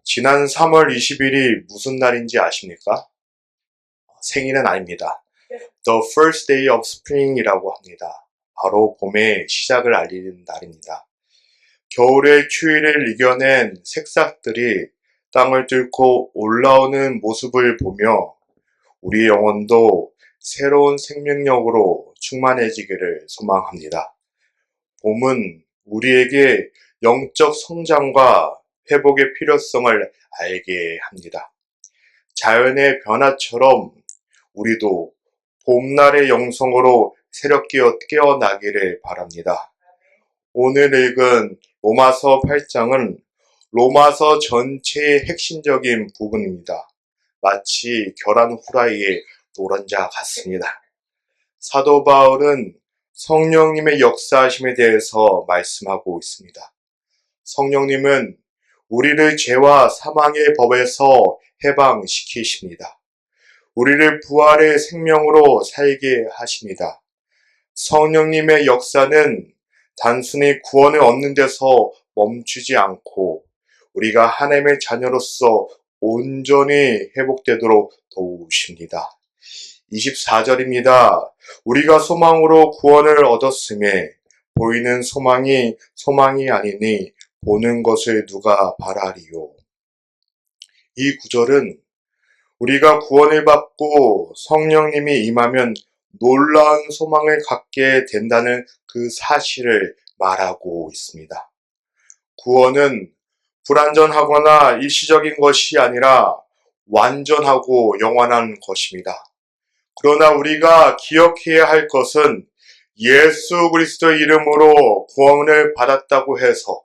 지난 3월 20일이 무슨 날인지 아십니까? 생일은 아닙니다. The first day of spring이라고 합니다. 바로 봄의 시작을 알리는 날입니다. 겨울의 추위를 이겨낸 새싹들이 땅을 뚫고 올라오는 모습을 보며 우리의 영혼도 새로운 생명력으로 충만해지기를 소망합니다. 봄은 우리에게 영적 성장과 회복의 필요성을 알게 합니다. 자연의 변화처럼 우리도 봄날의 영성으로 새롭게 깨어나기를 바랍니다. 오늘 읽은 로마서 8장은 로마서 전체의 핵심적인 부분입니다. 마치 계란 후라이의 노른자 같습니다. 사도 바울은 성령님의 역사하심에 대해서 말씀하고 있습니다. 성령님은 우리를 죄와 사망의 법에서 해방시키십니다. 우리를 부활의 생명으로 살게 하십니다. 성령님의 역사는 단순히 구원을 얻는 데서 멈추지 않고 우리가 하나님의 자녀로서 온전히 회복되도록 도우십니다. 24절입니다. 우리가 소망으로 구원을 얻었음에 보이는 소망이 아니니 보는 것을 누가 바라리요. 이 구절은 우리가 구원을 받고 성령님이 임하면 놀라운 소망을 갖게 된다는 그 사실을 말하고 있습니다. 구원은 불완전하거나 일시적인 것이 아니라 완전하고 영원한 것입니다. 그러나 우리가 기억해야 할 것은 예수 그리스도의 이름으로 구원을 받았다고 해서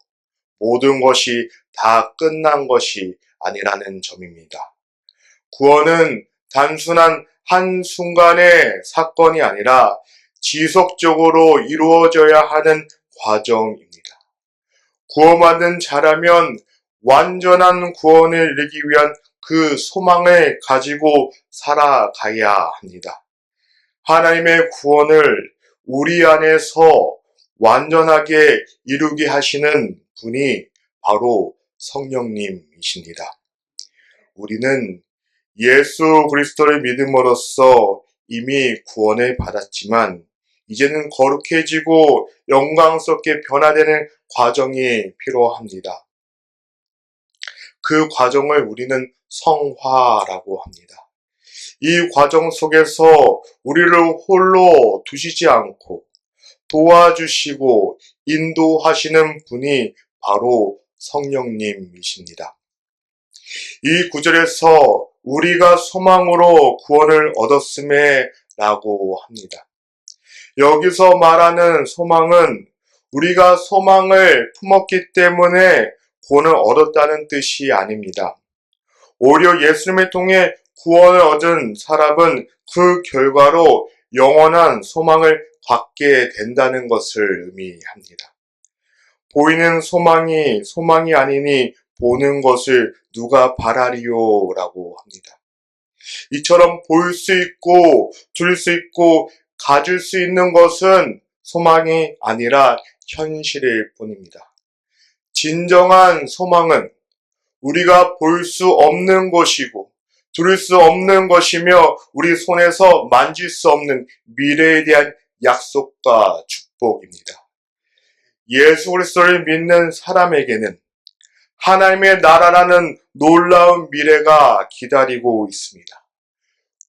모든 것이 다 끝난 것이 아니라는 점입니다. 구원은 단순한 한순간의 사건이 아니라 지속적으로 이루어져야 하는 과정입니다. 구원받은 자라면 완전한 구원을 이루기 위한 그 소망을 가지고 살아가야 합니다. 하나님의 구원을 우리 안에서 완전하게 이루게 하시는 분이 바로 성령님이십니다. 우리는 예수 그리스도를 믿음으로써 이미 구원을 받았지만 이제는 거룩해지고 영광스럽게 변화되는 과정이 필요합니다. 그 과정을 우리는 성화라고 합니다. 이 과정 속에서 우리를 홀로 두시지 않고 도와주시고 인도하시는 분이 바로 성령님이십니다. 이 구절에서 우리가 소망으로 구원을 얻었음에 라고 합니다. 여기서 말하는 소망은 우리가 소망을 품었기 때문에 구원을 얻었다는 뜻이 아닙니다. 오히려 예수님을 통해 구원을 얻은 사람은 그 결과로 영원한 소망을 갖게 된다는 것을 의미합니다. 보이는 소망이 아니니 보는 것을 누가 바라리요 라고 합니다. 이처럼 보일 수 있고 들을 수 있고 가질 수 있는 것은 소망이 아니라 현실일 뿐입니다. 진정한 소망은 우리가 볼 수 없는 것이고 들을 수 없는 것이며 우리 손에서 만질 수 없는 미래에 대한 약속과 축복입니다. 예수 그리스도를 믿는 사람에게는 하나님의 나라라는 놀라운 미래가 기다리고 있습니다.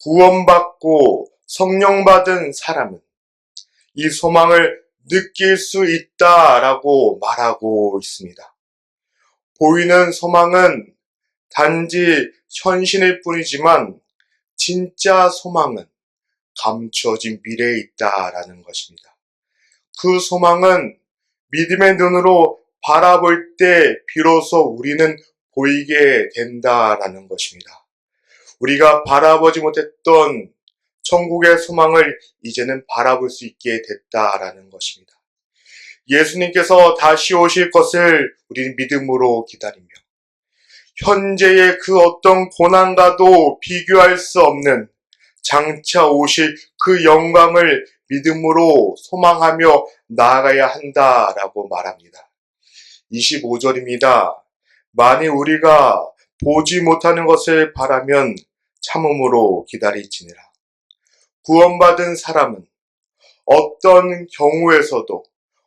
구원받고 성령 받은 사람은 이 소망을 느낄 수 있다라고 말하고 있습니다. 보이는 소망은 단지 현실일 뿐이지만 진짜 소망은 감추어진 미래에 있다라는 것입니다. 그 소망은 믿음의 눈으로 바라볼 때 비로소 우리는 보이게 된다라는 것입니다. 우리가 바라보지 못했던 천국의 소망을 이제는 바라볼 수 있게 됐다라는 것입니다. 예수님께서 다시 오실 것을 우리는 믿음으로 기다리며 현재의 그 어떤 고난과도 비교할 수 없는 장차 오실 그 영광을 믿음으로 소망하며 나아가야 한다라고 말합니다. 25절입니다. 만일 우리가 보지 못하는 것을 바라면 참음으로 기다릴지니라. 구원받은 사람은 어떤 경우에서도,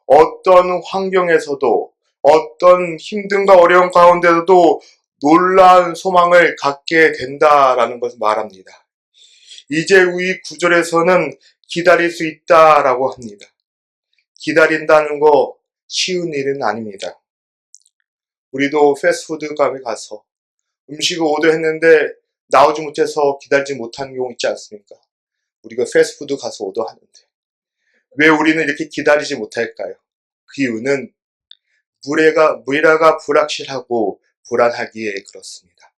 어떤 환경에서도, 어떤 힘듦과 어려움 가운데서도 놀라운 소망을 갖게 된다라는 것을 말합니다. 이제 이 구절에서는 기다릴 수 있다라고 합니다. 기다린다는 거 쉬운 일은 아닙니다. 우리도 패스트푸드점에 가서 음식을 오더했는데 나오지 못해서 기다리지 못하는 경우 있지 않습니까? 우리가 패스트푸드 가서 오더하는데 왜 우리는 이렇게 기다리지 못할까요? 그 이유는 미래가 불확실하고 불안하기에 그렇습니다.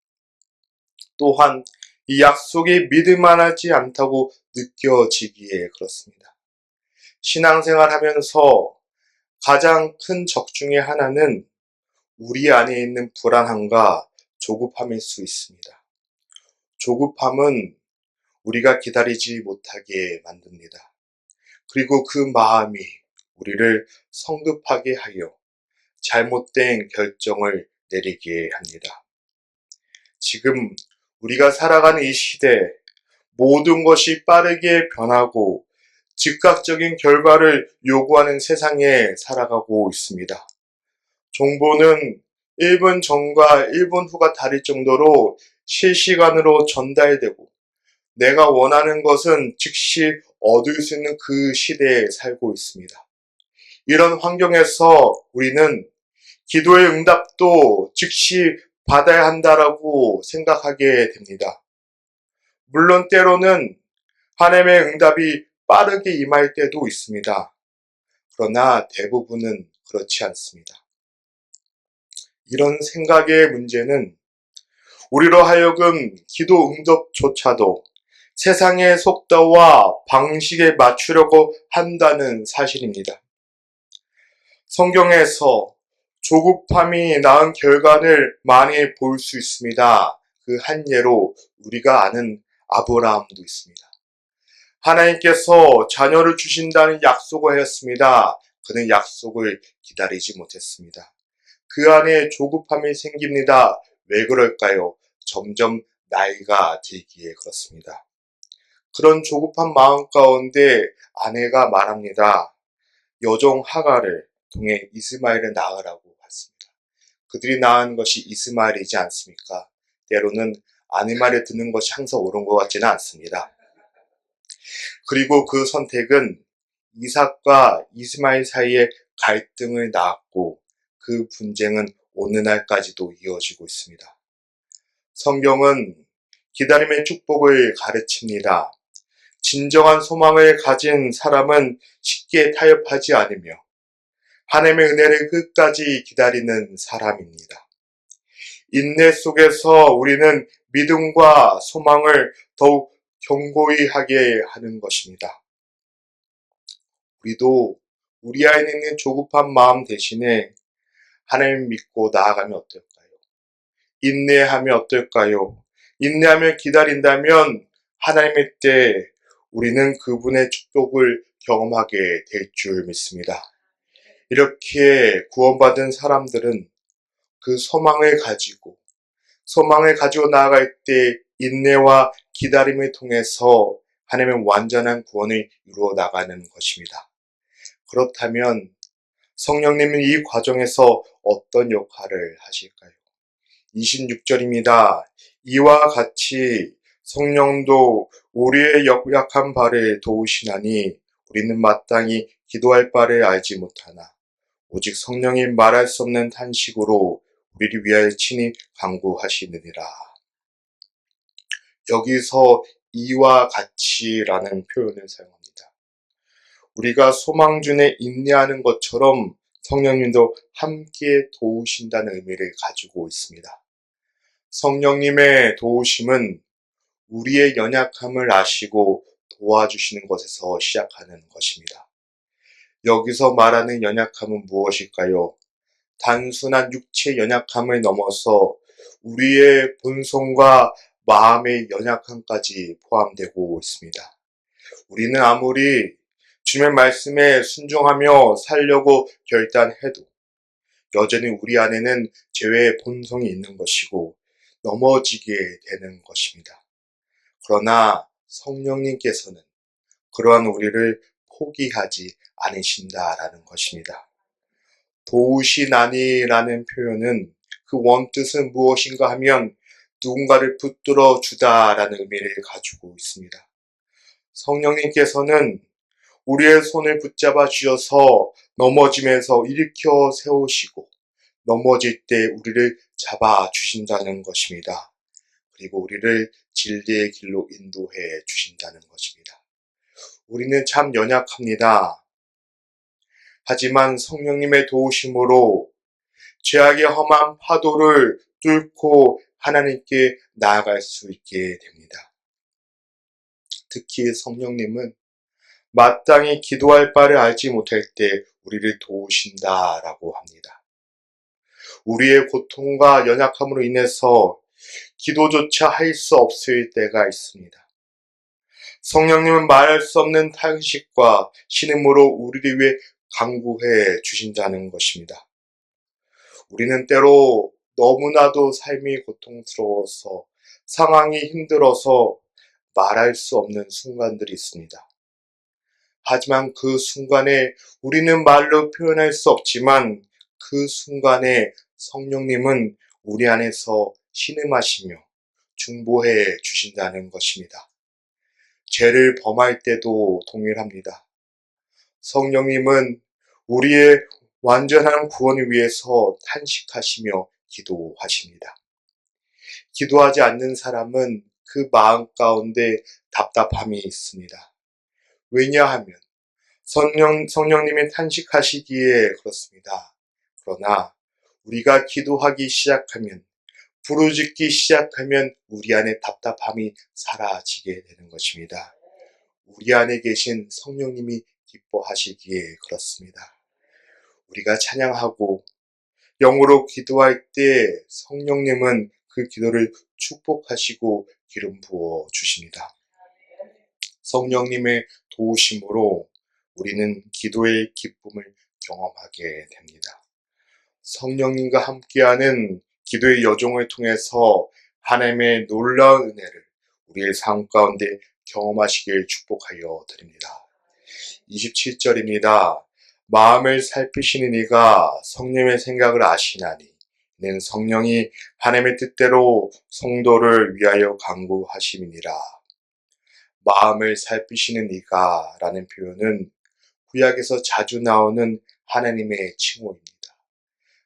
또한 이 약속이 믿을만하지 않다고 느껴지기에 그렇습니다. 신앙생활 하면서 가장 큰 적 중에 하나는 우리 안에 있는 불안함과 조급함일 수 있습니다. 조급함은 우리가 기다리지 못하게 만듭니다. 그리고 그 마음이 우리를 성급하게 하여 잘못된 결정을 내리게 합니다. 지금 우리가 살아가는 이 시대 모든 것이 빠르게 변하고 즉각적인 결과를 요구하는 세상에 살아가고 있습니다. 정보는 1분 전과 1분 후가 다를 정도로 실시간으로 전달되고 내가 원하는 것은 즉시 얻을 수 있는 그 시대에 살고 있습니다. 이런 환경에서 우리는 기도의 응답도 즉시 받아야 한다라고 생각하게 됩니다. 물론 때로는 하나님의 응답이 빠르게 임할 때도 있습니다. 그러나 대부분은 그렇지 않습니다. 이런 생각의 문제는 우리로 하여금 기도 응답조차도 세상의 속도와 방식에 맞추려고 한다는 사실입니다. 성경에서 조급함이 낳은 결과를 많이 볼 수 있습니다. 그 한 예로 우리가 아는 아브라함도 있습니다. 하나님께서 자녀를 주신다는 약속을 하였습니다. 그는 약속을 기다리지 못했습니다. 그 안에 조급함이 생깁니다. 왜 그럴까요? 점점 나이가 들기에 그렇습니다. 그런 조급한 마음 가운데 아내가 말합니다. 여종 하갈을 통해 이스마엘을 낳으라고 했습니다. 그들이 낳은 것이 이스마엘이지 않습니까? 때로는 아내 말에 듣는 것이 항상 옳은 것 같지는 않습니다. 그리고 그 선택은 이삭과 이스마엘 사이에 갈등을 낳았고 그 분쟁은 오늘날까지도 이어지고 있습니다. 성경은 기다림의 축복을 가르칩니다. 진정한 소망을 가진 사람은 쉽게 타협하지 않으며 하나님의 은혜를 끝까지 기다리는 사람입니다. 인내 속에서 우리는 믿음과 소망을 더욱 견고히 하게 하는 것입니다. 우리도 우리 안에 있는 조급한 마음 대신에 하나님 믿고 나아가면 어떨까요? 인내하면 어떨까요? 인내하며 기다린다면 하나님의 때 우리는 그분의 축복을 경험하게 될 줄 믿습니다. 이렇게 구원받은 사람들은 그 소망을 가지고 나아갈 때 인내와 기다림을 통해서 하나님의 완전한 구원을 이루어 나가는 것입니다. 그렇다면 성령님은 이 과정에서 어떤 역할을 하실까요? 26절입니다. 이와 같이 성령도 우리의 연약한 바를 도우시나니 우리는 마땅히 기도할 바를 알지 못하나 오직 성령이 말할 수 없는 탄식으로 우리를 위하여 친히 간구하시느니라. 여기서 이와 같이라는 표현을 사용합니다. 우리가 소망 중에 인내하는 것처럼 성령님도 함께 도우신다는 의미를 가지고 있습니다. 성령님의 도우심은 우리의 연약함을 아시고 도와주시는 것에서 시작하는 것입니다. 여기서 말하는 연약함은 무엇일까요? 단순한 육체 연약함을 넘어서 우리의 본성과 마음의 연약함까지 포함되고 있습니다. 우리는 아무리 주님의 말씀에 순종하며 살려고 결단해도 여전히 우리 안에는 죄의 본성이 있는 것이고 넘어지게 되는 것입니다. 그러나 성령님께서는 그러한 우리를 포기하지 않으신다라는 것입니다. 도우시나니라는 표현은 그 원뜻은 무엇인가 하면 누군가를 붙들어 주다라는 의미를 가지고 있습니다. 성령님께서는 우리의 손을 붙잡아 주셔서 넘어지면서 일으켜 세우시고 넘어질 때 우리를 잡아 주신다는 것입니다. 그리고 우리를 진리의 길로 인도해 주신다는 것입니다. 우리는 참 연약합니다. 하지만 성령님의 도우심으로 죄악의 험한 파도를 뚫고 하나님께 나아갈 수 있게 됩니다. 특히 성령님은 마땅히 기도할 바를 알지 못할 때 우리를 도우신다라고 합니다. 우리의 고통과 연약함으로 인해서 기도조차 할 수 없을 때가 있습니다. 성령님은 말할 수 없는 탄식과 신음으로 우리를 위해 간구해 주신다는 것입니다. 우리는 때로 너무나도 삶이 고통스러워서 상황이 힘들어서 말할 수 없는 순간들이 있습니다. 하지만 그 순간에 우리는 말로 표현할 수 없지만 그 순간에 성령님은 우리 안에서 신음하시며 중보해 주신다는 것입니다. 죄를 범할 때도 동일합니다. 성령님은 우리의 완전한 구원을 위해서 탄식하시며 기도하십니다. 기도하지 않는 사람은 그 마음 가운데 답답함이 있습니다. 왜냐하면 성령님이 탄식하시기에 그렇습니다. 그러나 우리가 기도하기 시작하면 부르짖기 시작하면 우리 안에 답답함이 사라지게 되는 것입니다. 우리 안에 계신 성령님이 기뻐하시기에 그렇습니다. 우리가 찬양하고 영으로 기도할 때 성령님은 그 기도를 축복하시고 기름 부어 주십니다. 성령님의 도우심으로 우리는 기도의 기쁨을 경험하게 됩니다. 성령님과 함께하는 기도의 여정을 통해서 하나님의 놀라운 은혜를 우리의 삶 가운데 경험하시길 축복하여 드립니다. 27절입니다. 마음을 살피시는 이가 성령의 생각을 아시나니 이는 성령이 하나님의 뜻대로 성도를 위하여 간구하심이니라. 마음을 살피시는 이가 라는 표현은 구약에서 자주 나오는 하나님의 칭호입니다.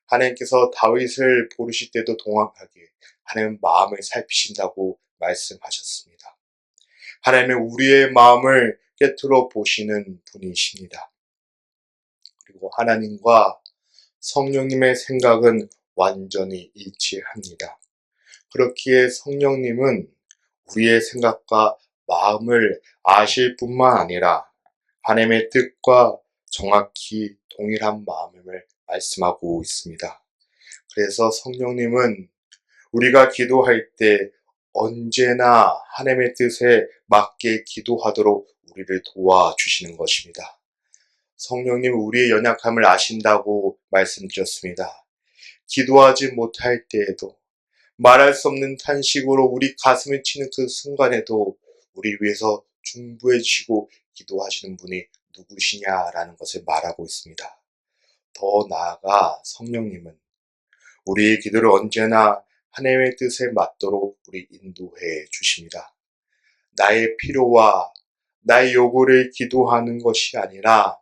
하나님께서 다윗을 부르실 때도 동일하게 하나님은 마음을 살피신다고 말씀하셨습니다. 하나님은 우리의 마음을 꿰뚫어 보시는 분이십니다. 그리고 하나님과 성령님의 생각은 완전히 일치합니다. 그렇기에 성령님은 우리의 생각과 마음을 아실 뿐만 아니라 하나님의 뜻과 정확히 동일한 마음을 말씀하고 있습니다. 그래서 성령님은 우리가 기도할 때 언제나 하나님의 뜻에 맞게 기도하도록 우리를 도와주시는 것입니다. 성령님 우리의 연약함을 아신다고 말씀드렸습니다. 기도하지 못할 때에도 말할 수 없는 탄식으로 우리 가슴을 치는 그 순간에도 우리 위해서 중보해 주시고 기도하시는 분이 누구시냐라는 것을 말하고 있습니다. 더 나아가 성령님은 우리의 기도를 언제나 하나님의 뜻에 맞도록 우리 인도해 주십니다. 나의 필요와 나의 요구를 기도하는 것이 아니라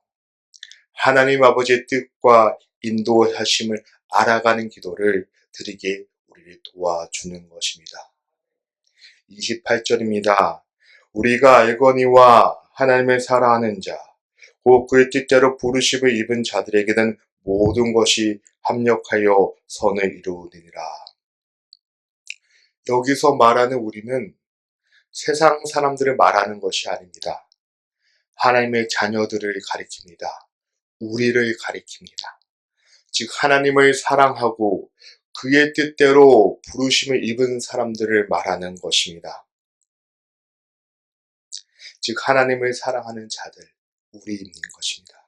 하나님 아버지의 뜻과 인도하심을 알아가는 기도를 드리게 우리를 도와주는 것입니다. 28절입니다. 우리가 알거니와 하나님을 사랑하는 자, 곧 그의 뜻대로 부르심을 입은 자들에게는 모든 것이 합력하여 선을 이루느니라. 여기서 말하는 우리는 세상 사람들을 말하는 것이 아닙니다. 하나님의 자녀들을 가리킵니다. 우리를 가리킵니다. 즉 하나님을 사랑하고 그의 뜻대로 부르심을 입은 사람들을 말하는 것입니다. 즉 하나님을 사랑하는 자들, 우리인 것입니다.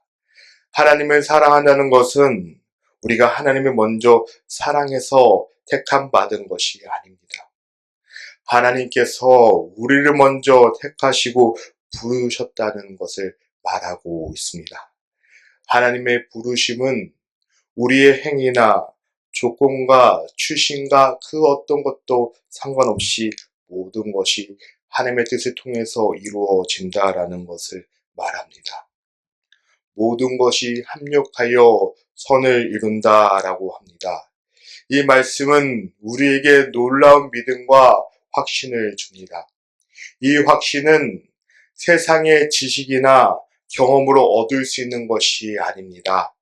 하나님을 사랑한다는 것은 우리가 하나님을 먼저 사랑해서 택함 받은 것이 아닙니다. 하나님께서 우리를 먼저 택하시고 부르셨다는 것을 말하고 있습니다. 하나님의 부르심은 우리의 행위나 조건과 출신과 그 어떤 것도 상관없이 모든 것이 하나님의 뜻을 통해서 이루어진다라는 것을 말합니다. 모든 것이 합력하여 선을 이룬다라고 합니다. 이 말씀은 우리에게 놀라운 믿음과 확신을 줍니다. 이 확신은 세상의 지식이나 경험으로 얻을 수 있는 것이 아닙니다.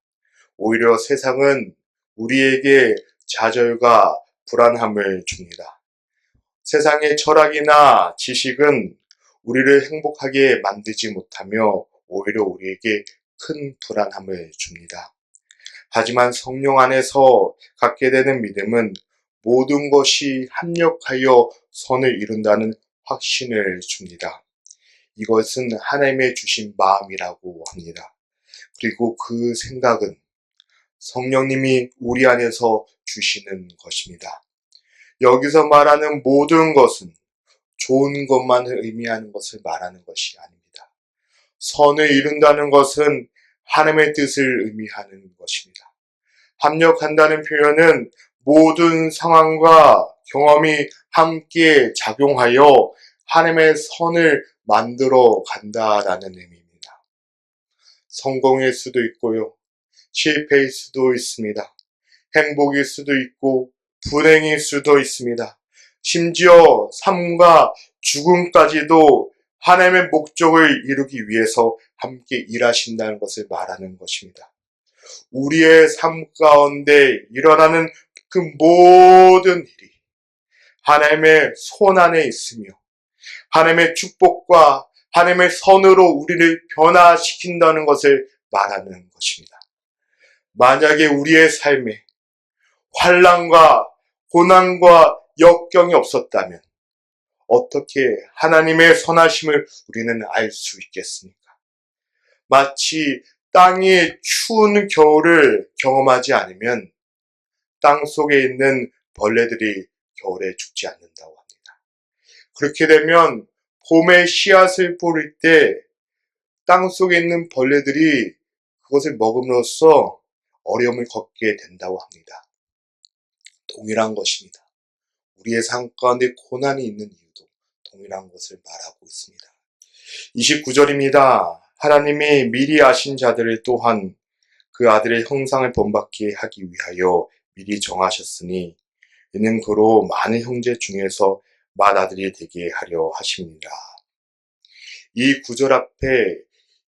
오히려 세상은 우리에게 좌절과 불안함을 줍니다. 세상의 철학이나 지식은 우리를 행복하게 만들지 못하며 오히려 우리에게 큰 불안함을 줍니다. 하지만 성령 안에서 갖게 되는 믿음은 모든 것이 합력하여 선을 이룬다는 확신을 줍니다. 이것은 하나님의 주신 마음이라고 합니다. 그리고 그 생각은 성령님이 우리 안에서 주시는 것입니다. 여기서 말하는 모든 것은 좋은 것만 의미하는 것을 말하는 것이 아닙니다. 선을 이룬다는 것은 하나님의 뜻을 의미하는 것입니다. 합력한다는 표현은 모든 상황과 경험이 함께 작용하여 하나님의 선을 만들어 간다라는 의미입니다. 성공일 수도 있고요. 실패일 수도 있습니다. 행복일 수도 있고 불행일 수도 있습니다. 심지어 삶과 죽음까지도 하나님의 목적을 이루기 위해서 함께 일하신다는 것을 말하는 것입니다. 우리의 삶 가운데 일어나는 그 모든 일이 하나님의 손 안에 있으며 하나님의 축복과 하나님의 선으로 우리를 변화시킨다는 것을 말하는 것입니다. 만약에 우리의 삶에 환난과 고난과 역경이 없었다면 어떻게 하나님의 선하심을 우리는 알 수 있겠습니까? 마치 땅이 추운 겨울을 경험하지 않으면 땅 속에 있는 벌레들이 겨울에 죽지 않는다고 합니다. 그렇게 되면 봄에 씨앗을 뿌릴 때 땅 속에 있는 벌레들이 그것을 먹음으로써 어려움을 겪게 된다고 합니다. 동일한 것입니다. 우리의 삶 가운데 고난이 있는 이유도 동일한 것을 말하고 있습니다. 29절입니다. 하나님이 미리 아신 자들을 또한 그 아들의 형상을 본받게 하기 위하여 미리 정하셨으니 이는 그로 많은 형제 중에서 맏아들이 되게 하려 하십니다. 이 구절 앞에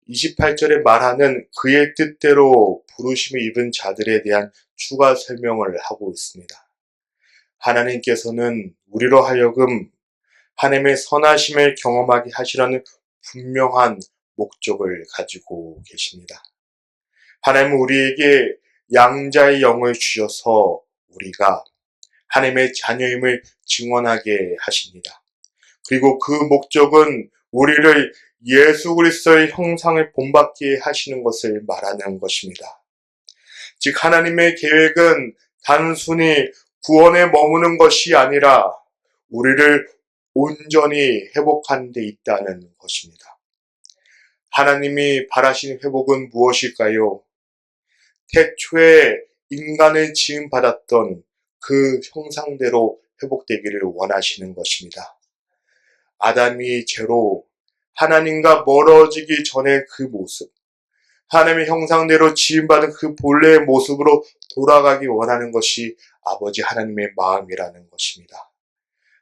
28절에 말하는 그의 뜻대로 부르심을 입은 자들에 대한 추가 설명을 하고 있습니다. 하나님께서는 우리로 하여금 하나님의 선하심을 경험하게 하시라는 분명한 목적을 가지고 계십니다. 하나님은 우리에게 양자의 영을 주셔서 우리가 하나님의 자녀임을 증언하게 하십니다. 그리고 그 목적은 우리를 예수 그리스도의 형상을 본받게 하시는 것을 말하는 것입니다. 즉 하나님의 계획은 단순히 구원에 머무는 것이 아니라 우리를 온전히 회복하는 데 있다는 것입니다. 하나님이 바라시는 회복은 무엇일까요? 태초에 인간을 지음받았던 그 형상대로 회복되기를 원하시는 것입니다. 아담이 죄로 하나님과 멀어지기 전에 그 모습, 하나님의 형상대로 지음받은 그 본래의 모습으로 돌아가기 원하는 것이 아버지 하나님의 마음이라는 것입니다.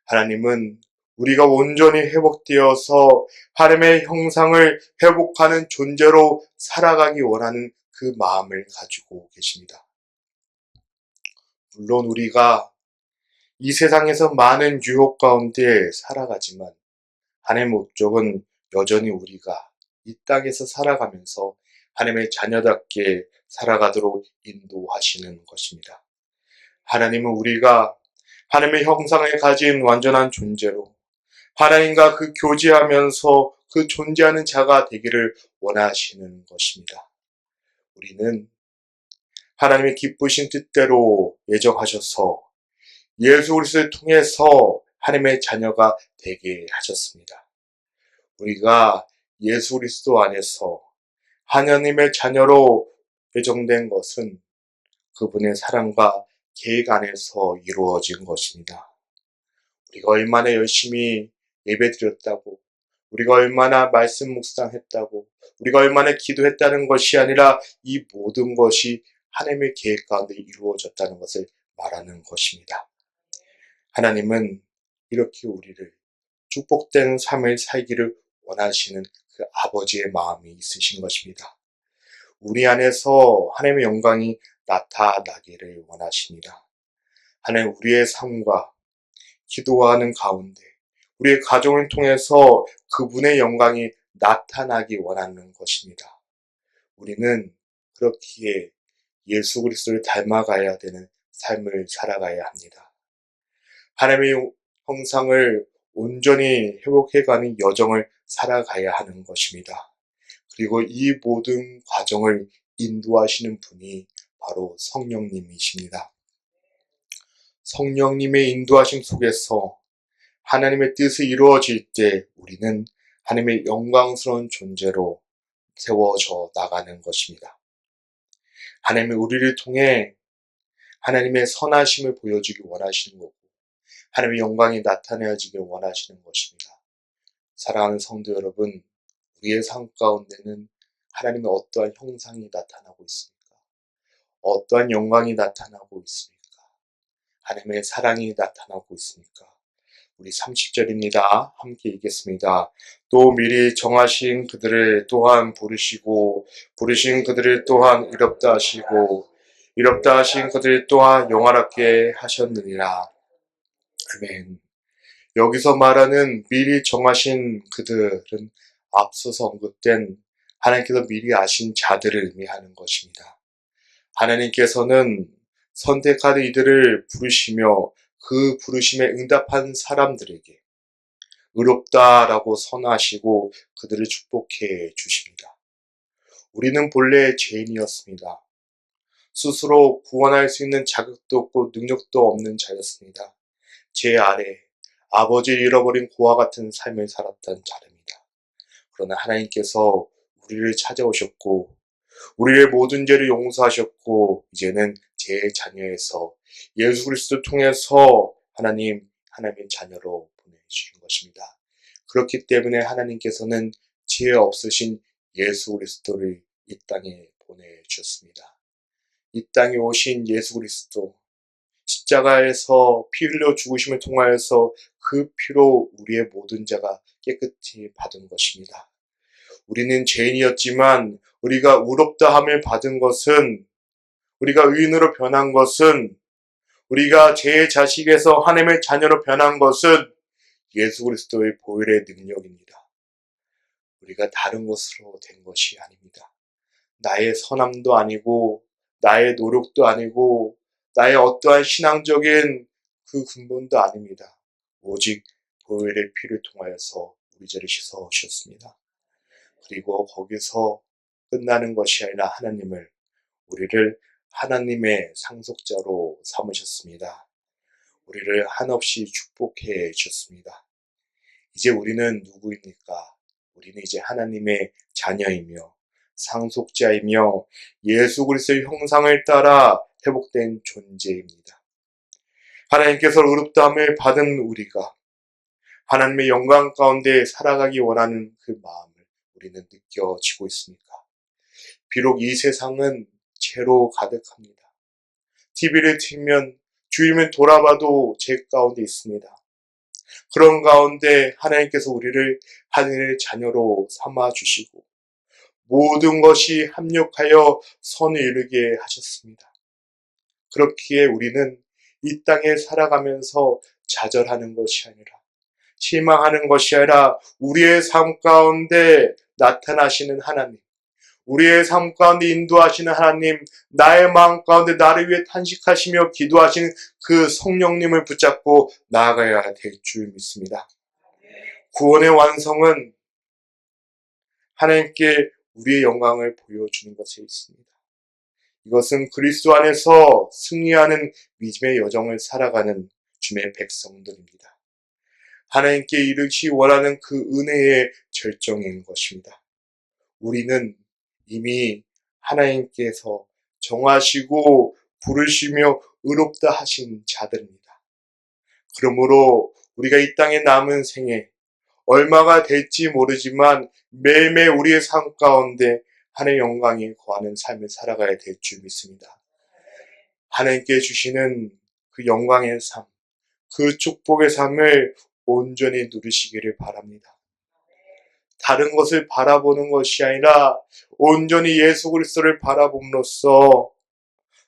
하나님은 우리가 온전히 회복되어서 하나님의 형상을 회복하는 존재로 살아가기 원하는 그 마음을 가지고 계십니다. 물론 우리가 이 세상에서 많은 유혹 가운데 살아가지만 하나님의 목적은 여전히 우리가 이 땅에서 살아가면서 하나님의 자녀답게 살아가도록 인도하시는 것입니다. 하나님은 우리가 하나님의 형상을 가진 완전한 존재로 하나님과 그 교제하면서 그 존재하는 자가 되기를 원하시는 것입니다. 우리는 하나님의 기쁘신 뜻대로 예정하셔서 예수 그리스도를 통해서 하나님의 자녀가 되게 하셨습니다. 우리가 예수 그리스도 안에서 하나님의 자녀로 예정된 것은 그분의 사랑과 계획 안에서 이루어진 것입니다. 우리가 얼마나 열심히 예배드렸다고, 우리가 얼마나 말씀 묵상했다고, 우리가 얼마나 기도했다는 것이 아니라 이 모든 것이 하나님의 계획 가운데 이루어졌다는 것을 말하는 것입니다. 하나님은 이렇게 우리를 축복된 삶을 살기를 원하시는 그 아버지의 마음이 있으신 것입니다. 우리 안에서 하나님의 영광이 나타나기를 원하십니다. 하나님 우리의 삶과 기도하는 가운데 우리의 가정을 통해서 그분의 영광이 나타나기 원하는 것입니다. 우리는 그렇기에 예수 그리스도를 닮아가야 되는 삶을 살아가야 합니다. 하나님의 형상을 온전히 회복해가는 여정을 살아가야 하는 것입니다. 그리고 이 모든 과정을 인도하시는 분이 바로 성령님이십니다. 성령님의 인도하심 속에서 하나님의 뜻이 이루어질 때 우리는 하나님의 영광스러운 존재로 세워져 나가는 것입니다. 하나님이 우리를 통해 하나님의 선하심을 보여주기 원하시는 거고 하나님의 영광이 나타내어지길 원하시는 것입니다. 사랑하는 성도 여러분, 우리의 삶 가운데는 하나님의 어떠한 형상이 나타나고 있습니까? 어떠한 영광이 나타나고 있습니까? 하나님의 사랑이 나타나고 있습니까? 우리 30절입니다. 함께 읽겠습니다. 또 미리 정하신 그들을 또한 부르시고 부르신 그들을 또한 이롭다 하시고 이롭다 하신 그들을 또한 영화롭게 하셨느니라. 아멘. 여기서 말하는 미리 정하신 그들은 앞서서 언급된 하나님께서 미리 아신 자들을 의미하는 것입니다. 하나님께서는 선택한 이들을 부르시며 그 부르심에 응답한 사람들에게 의롭다라고 선하시고 그들을 축복해 주십니다. 우리는 본래 죄인이었습니다. 스스로 구원할 수 있는 자격도 없고 능력도 없는 자였습니다. 제 아래 아버지를 잃어버린 고아 같은 삶을 살았던 자입니다. 그러나 하나님께서 우리를 찾아오셨고 우리의 모든 죄를 용서하셨고 이제는 제 자녀에서 예수 그리스도를 통해서 하나님의 자녀로 보내주신 것입니다. 그렇기 때문에 하나님께서는 죄 없으신 예수 그리스도를 이 땅에 보내주셨습니다. 이 땅에 오신 예수 그리스도, 십자가에서 피 흘려 죽으심을 통하여서 그 피로 우리의 모든 죄가 깨끗이 받은 것입니다. 우리는 죄인이었지만 우리가 의롭다함을 받은 것은, 우리가 의인으로 변한 것은, 우리가 제 자식에서 하나님의 자녀로 변한 것은 예수 그리스도의 보혈의 능력입니다. 우리가 다른 것으로 된 것이 아닙니다. 나의 선함도 아니고 나의 노력도 아니고 나의 어떠한 신앙적인 그 근본도 아닙니다. 오직 보혈의 피를 통하여서 우리 죄를 씻어 주셨습니다. 그리고 거기서 끝나는 것이 아니라 우리를 하나님의 상속자로 삼으셨습니다. 우리를 한없이 축복해 주셨습니다. 이제 우리는 누구입니까? 우리는 이제 하나님의 자녀이며 상속자이며 예수 그리스도의 형상을 따라 회복된 존재입니다. 하나님께서 의롭다함을 받은 우리가 하나님의 영광 가운데 살아가기 원하는 그 마음을 우리는 느껴지고 있습니까? 비록 이 세상은 죄로 가득합니다. TV를 틀면 주일면 돌아봐도 죄 가운데 있습니다. 그런 가운데 하나님께서 우리를 하늘의 자녀로 삼아주시고 모든 것이 합력하여 선을 이루게 하셨습니다. 그렇기에 우리는 이 땅에 살아가면서 좌절하는 것이 아니라 실망하는 것이 아니라 우리의 삶 가운데 나타나시는 하나님, 우리의 삶 가운데 인도하시는 하나님, 나의 마음 가운데 나를 위해 탄식하시며 기도하시는 그 성령님을 붙잡고 나아가야 될 줄 믿습니다. 구원의 완성은 하나님께 우리의 영광을 보여주는 것에 있습니다. 이것은 그리스도 안에서 승리하는 믿음의 여정을 살아가는 주님의 백성들입니다. 하나님께 이르기 원하는 그 은혜의 절정인 것입니다. 우리는 이미 하나님께서 정하시고 부르시며 의롭다 하신 자들입니다. 그러므로 우리가 이 땅에 남은 생에 얼마가 될지 모르지만 매일매일 우리의 삶 가운데 하나님의 영광이 거하는 삶을 살아가야 될 줄 믿습니다. 하나님께 주시는 그 영광의 삶, 그 축복의 삶을 온전히 누리시기를 바랍니다. 다른 것을 바라보는 것이 아니라 온전히 예수 그리스도를 바라봄으로써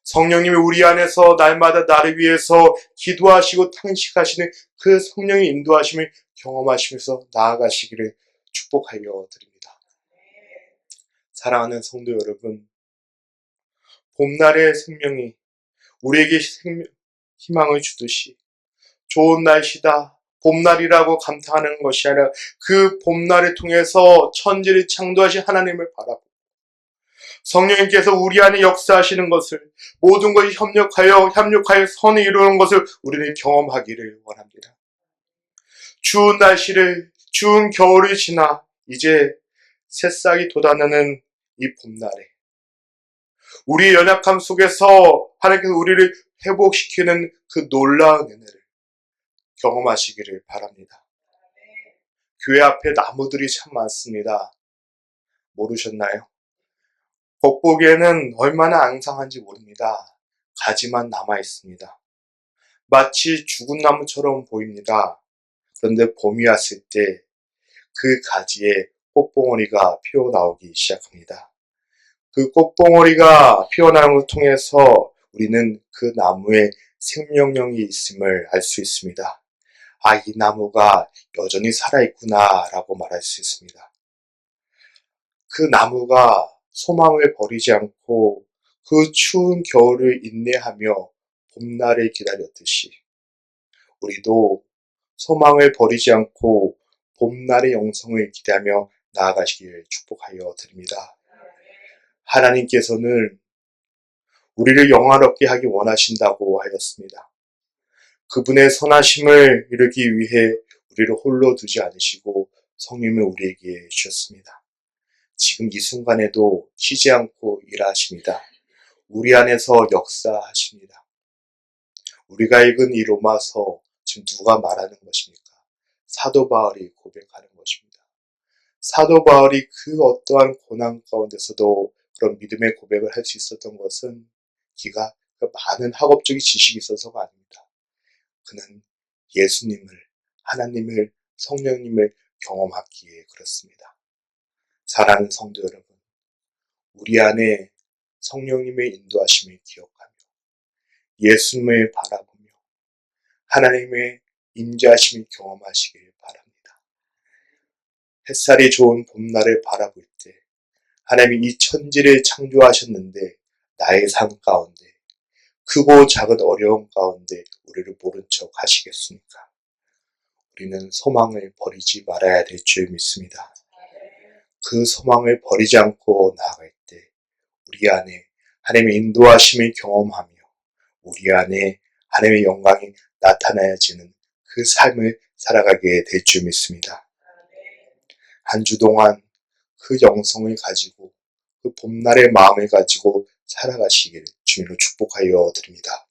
성령님이 우리 안에서 날마다 나를 위해서 기도하시고 탄식하시는 그 성령의 인도하심을 경험하시면서 나아가시기를 축복하여 드립니다. 사랑하는 성도 여러분, 봄날의 생명이 우리에게 희망을 주듯이 좋은 날씨다, 봄날이라고 감탄하는 것이 아니라 그 봄날을 통해서 천지를 창조하신 하나님을 바라보고 성령님께서 우리 안에 역사하시는 것을 모든 것이 협력하여 선을 이루는 것을 우리는 경험하기를 원합니다. 추운 날씨를 추운 겨울을 지나 이제 새싹이 돋아나는 이 봄날에 우리의 연약함 속에서 하나님께서 우리를 회복시키는 그 놀라운 은혜를 경험하시기를 바랍니다. 교회 앞에 나무들이 참 많습니다. 모르셨나요? 겉보기에는 얼마나 앙상한지 모릅니다. 가지만 남아 있습니다. 마치 죽은 나무처럼 보입니다. 그런데 봄이 왔을 때 그 가지에 꽃봉오리가 피어나오기 시작합니다. 그 꽃봉오리가 피어나는 것을 통해서 우리는 그 나무에 생명력이 있음을 알 수 있습니다. 아, 이 나무가 여전히 살아있구나 라고 말할 수 있습니다. 그 나무가 소망을 버리지 않고 그 추운 겨울을 인내하며 봄날을 기다렸듯이 우리도 소망을 버리지 않고 봄날의 영성을 기대하며 나아가시기를 축복하여 드립니다. 하나님께서는 우리를 영화롭게 하기 원하신다고 하였습니다. 그분의 선하심을 이루기 위해 우리를 홀로 두지 않으시고 성령을 우리에게 주셨습니다. 지금 이 순간에도 쉬지 않고 일하십니다. 우리 안에서 역사하십니다. 우리가 읽은 이 로마서 지금 누가 말하는 것입니까? 사도 바울이 고백하는 것입니다. 사도 바울이 그 어떠한 고난 가운데서도 그런 믿음의 고백을 할 수 있었던 것은 그가 많은 학업적인 지식이 있어서가 아닙니다. 그는 예수님을, 하나님을, 성령님을 경험하기에 그렇습니다. 사랑하는 성도 여러분, 우리 안에 성령님의 인도하심을 기억하며 예수님을 바라보며 하나님의 임재하심을 경험하시길 바랍니다. 햇살이 좋은 봄날을 바라볼 때 하나님이 이 천지를 창조하셨는데 나의 삶 가운데 크고 작은 어려움 가운데 우리를 모른 척 하시겠습니까? 우리는 소망을 버리지 말아야 될 줄 믿습니다. 그 소망을 버리지 않고 나아갈 때 우리 안에 하나님의 인도하심을 경험하며 우리 안에 하나님의 영광이 나타나야지는 그 삶을 살아가게 될 줄 믿습니다. 한 주 동안 그 영성을 가지고 그 봄날의 마음을 가지고 살아가시기를 주님으로 축복하여 드립니다.